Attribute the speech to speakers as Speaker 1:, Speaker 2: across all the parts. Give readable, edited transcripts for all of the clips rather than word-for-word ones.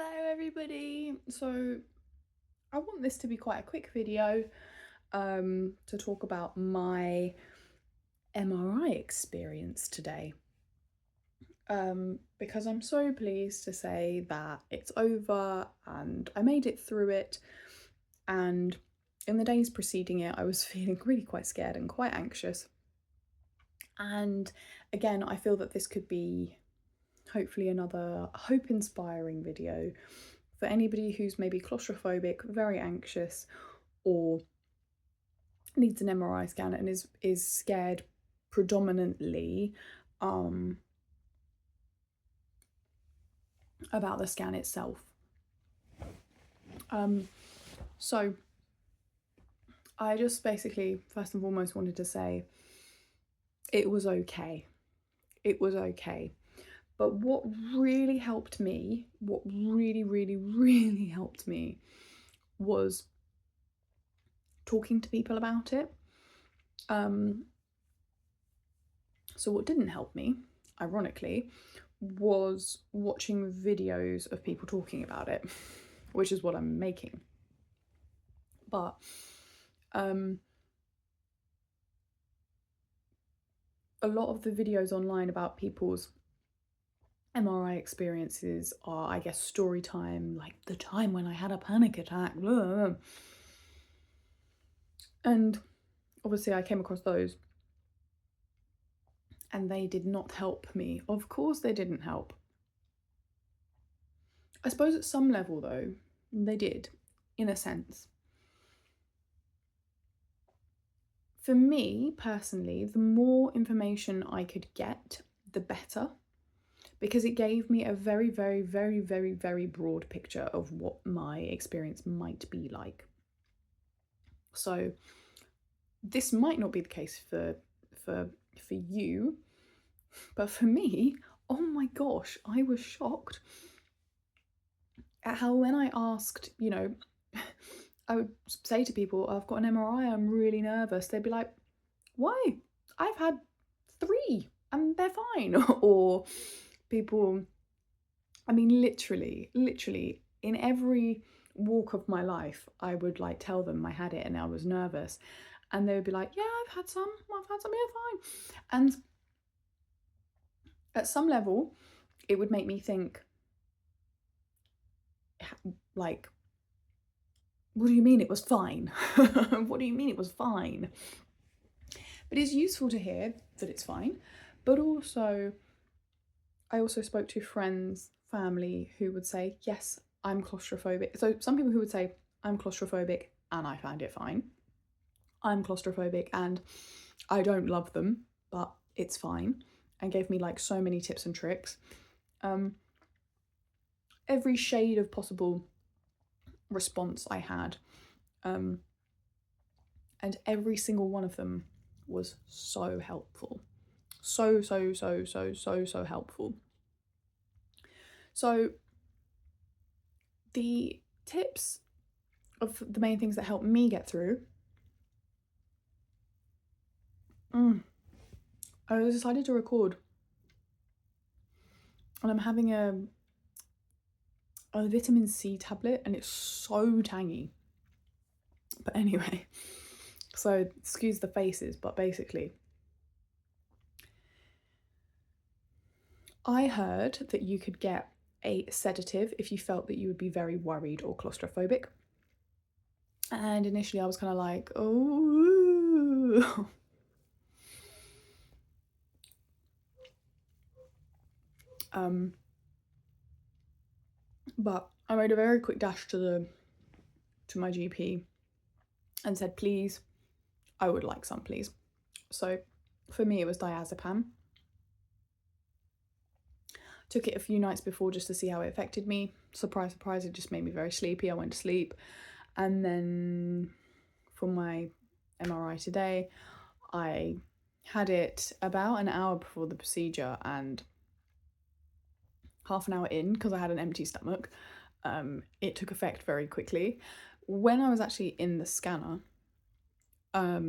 Speaker 1: Hello everybody. So I want this to be quite a quick video to talk about my MRI experience today. Because I'm so pleased to say that it's over and I made it through it, and in the days preceding it I was feeling really quite scared and quite anxious. And again, I feel that this could be hopefully another hope-inspiring video for anybody who's maybe claustrophobic, very anxious, or needs an MRI scan and is scared predominantly about the scan itself. So I just basically first and foremost wanted to say it was okay. It was okay. But what really helped me, what really helped me was talking to people about it. So what didn't help me, ironically, was watching videos of people talking about it, which is what I'm making. But a lot of the videos online about people's MRI experiences are, I guess, story time, like the time when I had a panic attack. Blah. And obviously I came across those and they did not help me. Of course they didn't help. I suppose at some level though, they did, in a sense. For me personally, the more information I could get, the better, because it gave me a very broad picture of what my experience might be like. So this might not be the case for you, but for me, oh my gosh, I was shocked at how when I asked, I would say to people, I've got an MRI, I'm really nervous. They'd be like, why? I've had 3 and they're fine. Or people, I mean, literally, in every walk of my life, I would like tell them I had it and I was nervous. And they would be like, yeah, I've had some, yeah, fine. And at some level, it would make me think, like, what do you mean it was fine? What do you mean it was fine? But it's useful to hear that it's fine. But also, I also spoke to friends, family who would say, yes, I'm claustrophobic. So some people who would say, I'm claustrophobic and I find it fine. I'm claustrophobic and I don't love them, but it's fine. And gave me like so many tips and tricks. Every shade of possible response I had, and every single one of them was so helpful. So helpful. So the tips of the main things that helped me get through, I decided to record, and I'm having a vitamin C tablet and it's so tangy. But anyway, so excuse the faces, but basically I heard that you could get a sedative if you felt that you would be very worried or claustrophobic. And initially I was kind of like, oh. But I made a very quick dash to my GP and said, please, I would like some, please. So for me, it was diazepam. Took it a few nights before just to see how it affected me. Surprise, surprise, it just made me very sleepy. I went to sleep. And then for my MRI today, I had it about an hour before the procedure, and half an hour in, because I had an empty stomach, it took effect very quickly. When I was actually in the scanner, I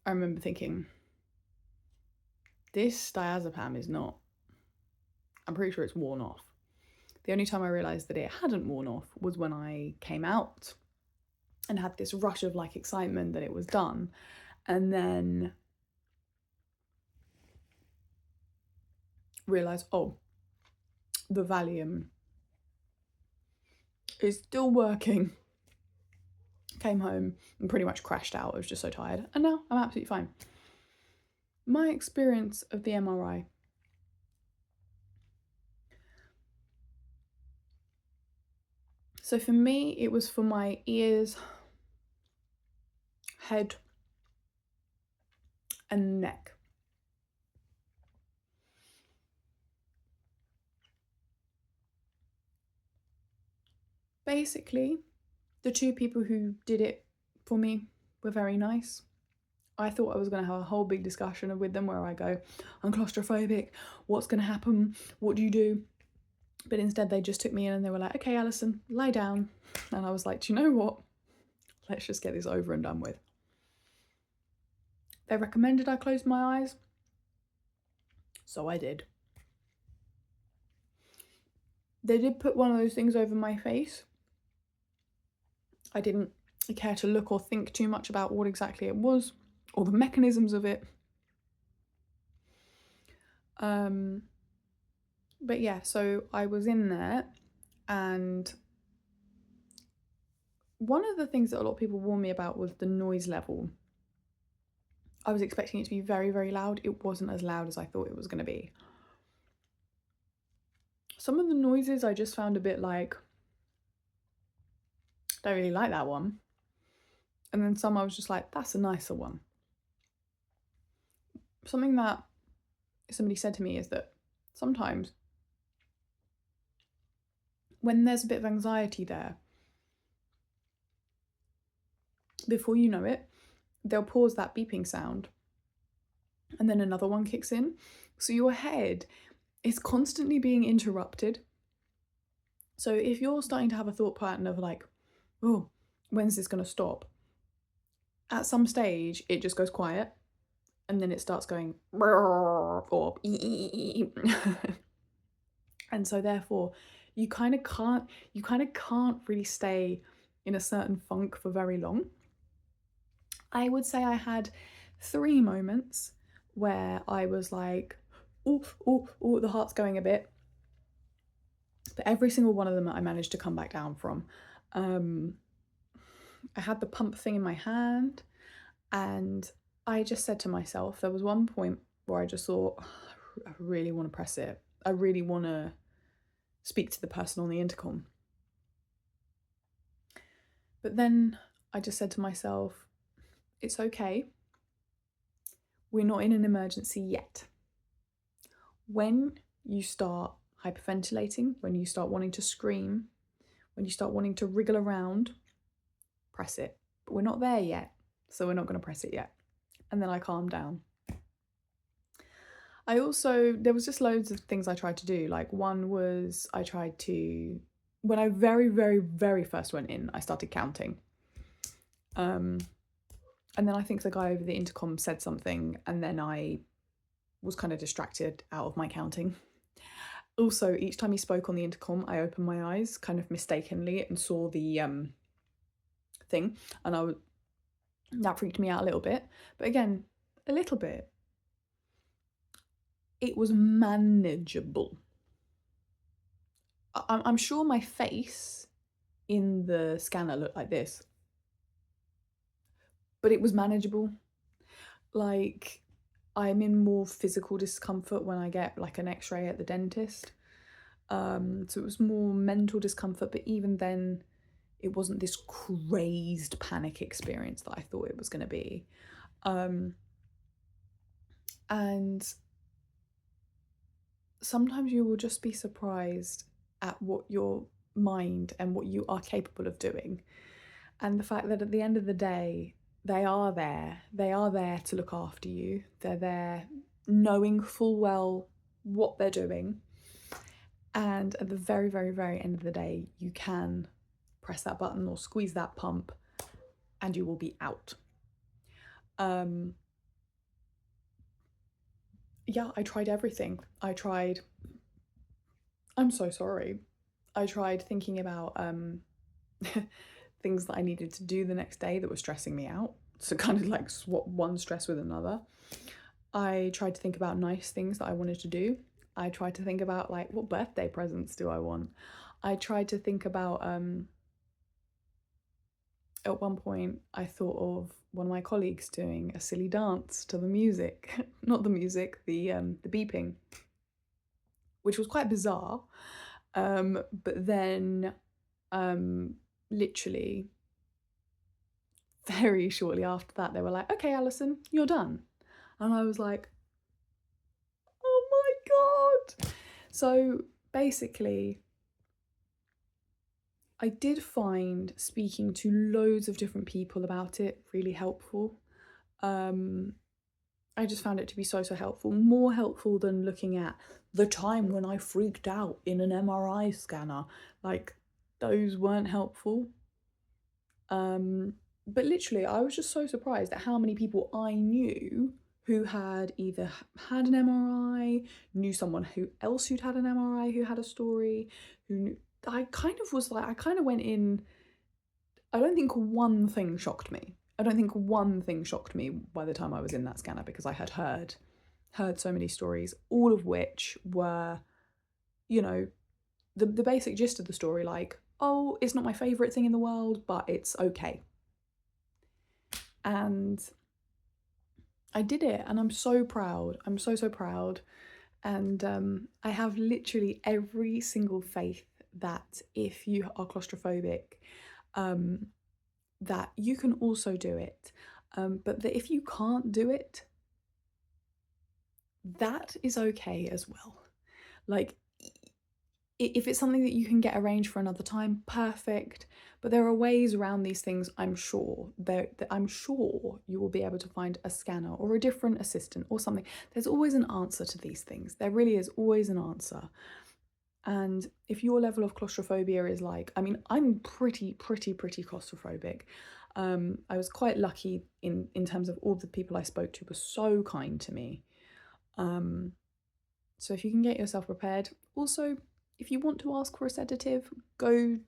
Speaker 1: remember thinking, this diazepam is not, I'm pretty sure it's worn off. The only time I realised that it hadn't worn off was when I came out and had this rush of like excitement that it was done. And then realised, oh, the Valium is still working. Came home and pretty much crashed out. I was just so tired. And now I'm absolutely fine. My experience of the MRI. So for me, it was for my ears, head, and neck. Basically, the two people who did it for me were very nice. I thought I was going to have a whole big discussion with them where I go, I'm claustrophobic, what's going to happen, what do you do? But instead they just took me in and they were like, okay, Alison, lie down. And I was like, do you know what? Let's just get this over and done with. They recommended I close my eyes, so I did. They did put one of those things over my face. I didn't care to look or think too much about what exactly it was or the mechanisms of it. But yeah, so I was in there, and one of the things that a lot of people warned me about was the noise level. I was expecting it to be very, very loud. It wasn't as loud as I thought it was going to be. Some of the noises I just found a bit like, don't really like that one. And then some I was just like, that's a nicer one. Something that somebody said to me is that sometimes when there's a bit of anxiety there, before you know it, they'll pause that beeping sound and then another one kicks in. So your head is constantly being interrupted. So if you're starting to have a thought pattern of like, oh, when's this going to stop? At some stage, it just goes quiet and then it starts going or and so therefore you kind of can't really stay in a certain funk for very long. I would say I had 3 moments where I was like, oh, the heart's going a bit. But every single one of them I managed to come back down from. I had the pump thing in my hand, and I just said to myself, there was one point where I just thought, I really want to press it. I really want to speak to the person on the intercom. But then I just said to myself, it's okay. We're not in an emergency yet. When you start hyperventilating, when you start wanting to scream, when you start wanting to wriggle around, press it. But we're not there yet, so we're not going to press it yet. And then I calmed down. There was just loads of things I tried to do. Like one was when I very, very, very first went in, I started counting. And then I think the guy over the intercom said something, and then I was kind of distracted out of my counting. Also, each time he spoke on the intercom, I opened my eyes kind of mistakenly and saw the thing, and that freaked me out a little bit. But again, a little bit. It was manageable. I'm sure my face in the scanner looked like this, but it was manageable. Like, I'm in more physical discomfort when I get like an x-ray at the dentist. So it was more mental discomfort, but even then it wasn't this crazed panic experience that I thought it was going to be. And sometimes you will just be surprised at what your mind and what you are capable of doing. And the fact that at the end of the day, they are there to look after you. They're there knowing full well what they're doing. And at the very, very, very end of the day, you can press that button or squeeze that pump and you will be out. Yeah, I tried everything. I'm so sorry. I tried thinking about things that I needed to do the next day that were stressing me out. So kind of like swap one stress with another. I tried to think about nice things that I wanted to do. I tried to think about like, what birthday presents do I want? I tried to think about at one point I thought of one of my colleagues doing a silly dance to the music. Not the music, the beeping, which was quite bizarre. But then literally very shortly after that, they were like, okay, Alison, you're done. And I was like, oh my God. So basically, I did find speaking to loads of different people about it really helpful. I just found it to be so helpful, more helpful than looking at the time when I freaked out in an MRI scanner. Like, those weren't helpful. But literally, I was just so surprised at how many people I knew who had either had an MRI, knew someone else who'd had an MRI who had a story, who knew. I kind of went in. I don't think one thing shocked me. I don't think one thing shocked me by the time I was in that scanner, because I had heard so many stories, all of which were, you know, the basic gist of the story, like, oh, it's not my favourite thing in the world, but it's okay. And I did it, and I'm so proud. I'm so proud. And I have literally every single faith that if you are claustrophobic, that you can also do it. But that if you can't do it, that is okay as well. Like, if it's something that you can get arranged for another time, perfect. But there are ways around these things, I'm sure. I'm sure you will be able to find a scanner or a different assistant or something. There's always an answer to these things. There really is always an answer. And if your level of claustrophobia is like, I mean, I'm pretty claustrophobic. I was quite lucky in terms of all the people I spoke to were so kind to me. So if you can get yourself prepared. Also, if you want to ask for a sedative, go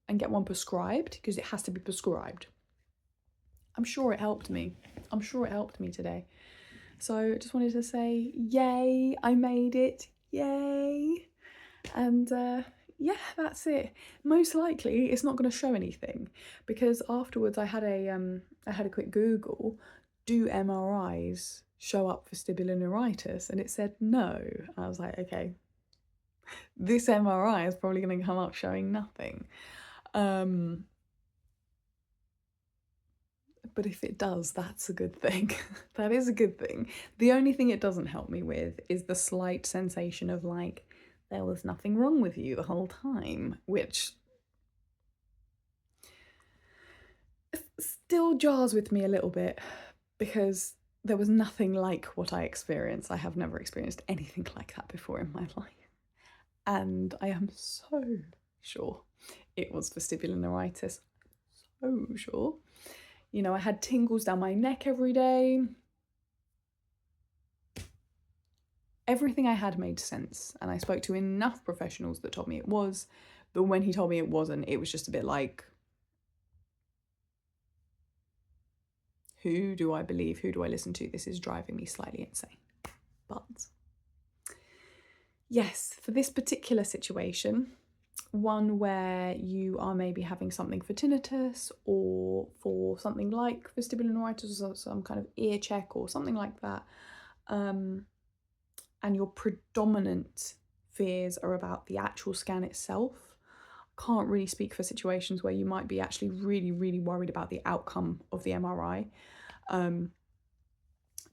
Speaker 1: and get one prescribed, because it has to be prescribed. I'm sure it helped me. I'm sure it helped me today. So I just wanted to say, yay, I made it, yay. And yeah, that's it. Most likely it's not going to show anything, because afterwards I had a quick Google, do MRIs show up vestibular neuritis? And it said no. I was like, okay, this MRI is probably going to come up showing nothing. But if it does, that's a good thing. That is a good thing. The only thing it doesn't help me with is the slight sensation of like, there was nothing wrong with you the whole time, which still jars with me a little bit, because there was nothing like what I experienced. I have never experienced anything like that before in my life. And I am so sure it was vestibular neuritis. So sure. You know, I had tingles down my neck every day. Everything I had made sense, and I spoke to enough professionals that told me it was, but when he told me it wasn't, it was just a bit like, who do I believe? Who do I listen to? This is driving me slightly insane. But yes, for this particular situation, one where you are maybe having something for tinnitus, or for something like vestibular neuritis, or some kind of ear check or something like that, and your predominant fears are about the actual scan itself. Can't really speak for situations where you might be actually really worried about the outcome of the MRI,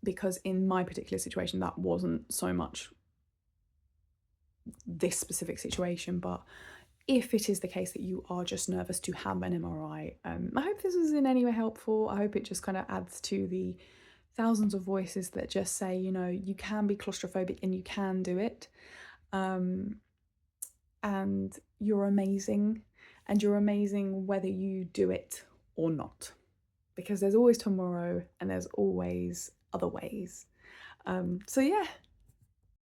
Speaker 1: because in my particular situation that wasn't so much this specific situation. But if it is the case that you are just nervous to have an MRI, I hope this was in any way helpful. I hope it just kind of adds to the thousands of voices that just say, you know, you can be claustrophobic and you can do it. And you're amazing, and you're amazing whether you do it or not, because there's always tomorrow and there's always other ways. So yeah,